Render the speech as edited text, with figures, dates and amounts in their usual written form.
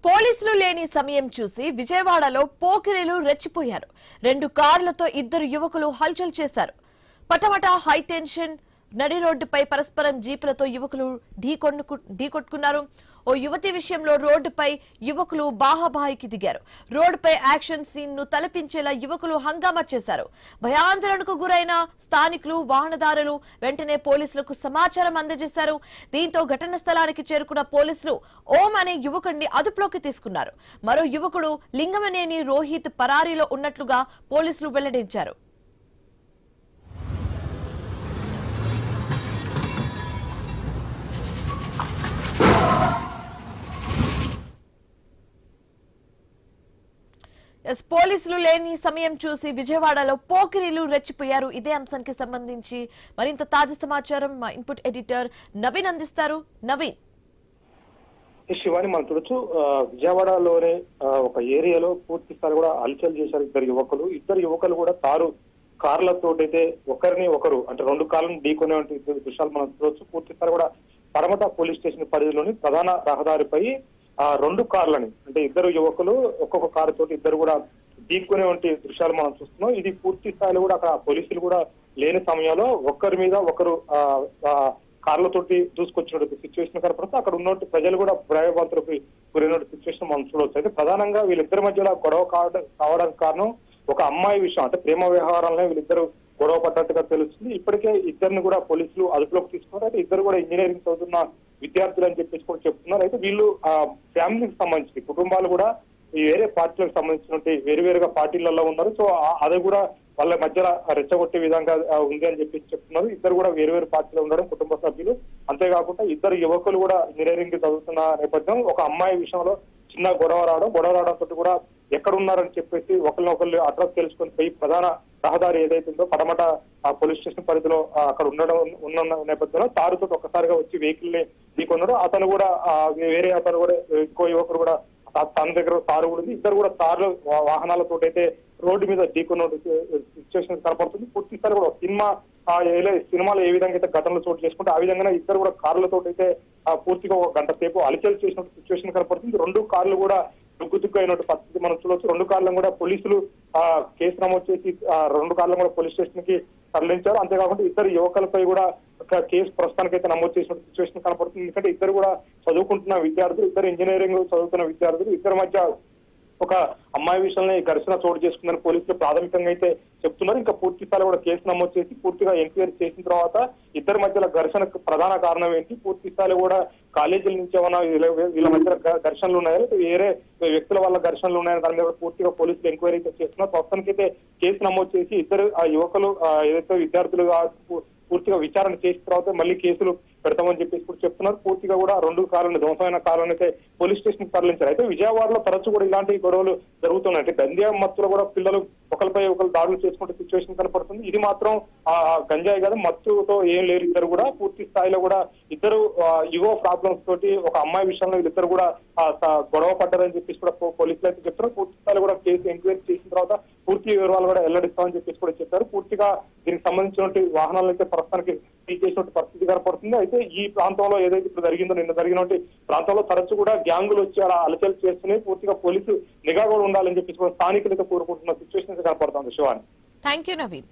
పోలీసులు లేని సమయం చూసి విజయవాడలో పోకిరీలు రెచ్చిపోయారు. 2 కార్లతో 2 యువకులు హల్చల్ చేశారు. పటమట హైటెన్షన్ నడి రోడ్డుపై పరస్పరం జీపులతో యువకులు ఢీకొట్టుకున్నారు. ఓ యువతి విషయంలో రోడ్డుపై యువకులు బాహాబాయికి దిగారు. రోడ్డుపై యాక్షన్ సీన్ ను తలపించేలా యువకులు హంగామా చేశారు. భయాందోళనకు గురైన స్థానికులు, వాహనదారులు వెంటనే పోలీసులకు సమాచారం అందజేశారు. దీంతో ఘటన స్థలానికి చేరుకున్న పోలీసులు ఓం అనే యువకుడిని అదుపులోకి తీసుకున్నారు. మరో యువకుడు లింగమనేని రోహిత్ పరారీలో ఉన్నట్లుగా పోలీసులు వెల్లడించారు. పోలీసులు లేని సమయం చూసి విజయవాడలో పోకిరీలు రెచ్చిపోయారు. ఇదే అంశానికి సంబంధించి మరింత తాజా సమాచారం మా ఇన్పుట్ ఎడిటర్ నవీన్ అందిస్తారు. నవీన్, శివాని మనం చూడొచ్చు, విజయవాడలోనే ఒక ఏరియాలో పూర్తి స్థాయి కూడా హల్చల్ చేశారు 2 యువకులు కూడా కార్లతోటైతే ఒకరిని ఒకరు అంటే 2 కార్లను ఢీకొనే దృశ్యాలు మనం చూడొచ్చు. పూర్తి స్థాయి కూడా పడమట పోలీస్ స్టేషన్ పరిధిలోని ప్రధాన రహదారిపై 2 కార్లని అంటే 2 యువకులు ఒక్కొక్క కారు తోటి 2 కూడా ఢీక్కునే దృశ్యాలు మనం చూస్తున్నాం. ఇది పూర్తి స్థాయిలో కూడా అక్కడ పోలీసులు కూడా లేని సమయంలో ఒకరి మీద ఒకరు కార్లతోటి దూసుకొచ్చినటువంటి సిచ్యువేషన్ కనపడుతుంది. అక్కడ ఉన్నట్టు ప్రజలు కూడా భయభ్రాంతులకు గురైన సిచ్యువేషన్ మనం చూడవచ్చు. అయితే ప్రధానంగా వీళ్ళిద్దరి మధ్యలో గొడవ కావడానికి కారణం ఒక అమ్మాయి విషయం, అంటే ప్రేమ వ్యవహారంలో వీళ్ళిద్దరు గొడవ పడ్డట్టుగా తెలుస్తుంది. ఇప్పటికే 2 కూడా పోలీసులు అదుపులోకి తీసుకున్నారు. అయితే 2 కూడా ఇంజనీరింగ్ చదువుతున్న విద్యార్థులు అని చెప్పేసి కూడా చెప్తున్నారు. అయితే వీళ్ళు ఫ్యామిలీకి సంబంధించి కుటుంబాలు కూడా వేరే పార్టీలకు సంబంధించినటువంటి వేరువేరుగా పార్టీలలో ఉన్నారు. సో అది కూడా వాళ్ళ మధ్యలో రెచ్చగొట్టే విధంగా ఉంది అని చెప్పేసి చెప్తున్నారు. 2 కూడా వేరువేరు పార్టీలో ఉండడం కుటుంబ సభ్యులు. అంతేకాకుండా 2 యువకులు కూడా ఇంజనీరింగ్ చదువుతున్న నేపథ్యం ఒక అమ్మాయి విషయంలో చిన్న గొడవ రావడంతో కూడా ఎక్కడ ఉన్నారని చెప్పేసి ఒకరినొకరు అడ్రస్ తెలుసుకొని పోయి ప్రధాన రహదారి ఏదైతుందో పడమట పోలీస్ స్టేషన్ పరిధిలో అక్కడ ఉన్న నేపథ్యంలో తారుతో ఒక్కసారిగా వచ్చి వెహికల్ ని ఢీకొన్నాడు. అతను కూడా అతను కూడా ఇంకో యువకుడు కూడా తన దగ్గర తారు కూడా ఉంది. 2 కూడా తారు వాహనాలతో అయితే రోడ్డు మీద ఢీకొన్న సిచ్యువేషన్ కనపడుతుంది. పూర్తి స్థాయి కూడా సినిమాలో ఏ విధంగా అయితే ఘటనలు చోటు చేసుకుంటే ఆ విధంగా 2 కూడా కార్లతో అయితే పూర్తిగా 1 గంట సేపు అలచల్ చేసిన సిచ్యువేషన్ కనపడుతుంది. 2 కార్లు కూడా దుగ్గు అయినట్టు పరిస్థితి మనం చూడవచ్చు. 2 కార్లను కూడా పోలీసులు కేసు నమోదు చేసి 2 కార్లను కూడా పోలీస్ స్టేషన్ కి తరలించారు. అంతేకాకుండా 2 యువకులపై కూడా కేసు ప్రస్తుతానికైతే నమోదు చేసిన సిచ్యువేషన్ కనపడుతుంది. ఎందుకంటే 2 కూడా చదువుకుంటున్న విద్యార్థులు, 2 ఇంజనీరింగ్ చదువుతున్న విద్యార్థులు, 2 మధ్య ఒక అమ్మాయి విషయంలో ఘర్షణ చోటు చేసుకుందని పోలీసులు ప్రాథమికంగా అయితే చెప్తున్నారు. ఇంకా పూర్తి స్థాయిలో కూడా కేసు నమోదు చేసి పూర్తిగా ఎంక్వైరీ చేసిన తర్వాత 2 మధ్యలో ఘర్షణకు ప్రధాన కారణం ఏంటి, పూర్తి స్థాయిలో కూడా కాలేజీల నుంచి ఏమైనా వీళ్ళ మధ్య ఘర్షణలు ఉన్నాయా, వేరే వ్యక్తుల వల్ల ఘర్షణలు ఉన్నాయని దాని మీద పూర్తిగా పోలీసులు ఎంక్వైరీ అయితే చేస్తున్నారు. ప్రస్తుతానికైతే కేసు నమోదు చేసి 2 యువకులు ఏదైతే విద్యార్థులు పూర్తిగా విచారణ చేసిన తర్వాత మళ్ళీ కేసులు పెడతామని చెప్పేసి కూడా చెప్తున్నారు. పూర్తిగా కూడా 2 కార్లను ధ్వంసమైన కార్లను అయితే పోలీస్ స్టేషన్ తరలించారు. అయితే విజయవాడలో తరచు కూడా ఇలాంటి గొడవలు జరుగుతున్నాయి. అంటే గంజాయి మత్తులో కూడా పిల్లలు ఒకరిపై ఒకరు దాడులు చేసుకుంటే సిచ్యువేషన్ కనపడుతుంది. ఇది మాత్రం గంజాయి కాదు, మత్తుతో ఏం లేరు. 2 కూడా పూర్తి స్థాయిలో కూడా 2 యువ ప్రాబ్లమ్స్ తోటి ఒక అమ్మాయి విషయంలో 2 కూడా గొడవ పడ్డారని చెప్పేసి కూడా పోలీసులు అయితే చెప్తున్నారు. పూర్తి స్థాయిలో కూడా కేసు ఎంక్వైరీ చేసిన తర్వాత పూర్తి వివరాలు కూడా వెల్లడిస్తామని చెప్పేసి కూడా చెప్పారు. పూర్తిగా దీనికి సంబంధించినటువంటి వాహనాలు అయితే ప్రస్తుతానికి సీజ్ చేసినటువంటి పరిస్థితి కనపడుతుంది. అయితే ఈ ప్రాంతంలో ఏదైతే ఇప్పుడు జరిగిందో, నిన్న జరిగినటువంటి ప్రాంతంలో తరచు కూడా గ్యాంగులు వచ్చి అలా అలచలు చేస్తున్నాయి. పూర్తిగా పోలీసు నిఘా కూడా ఉండాలని చెప్పేసి కూడా స్థానికులతో కోరుకుంటున్న సిచ్యువేషన్ కనపడుతుంది. Shivani, thank you Naveen.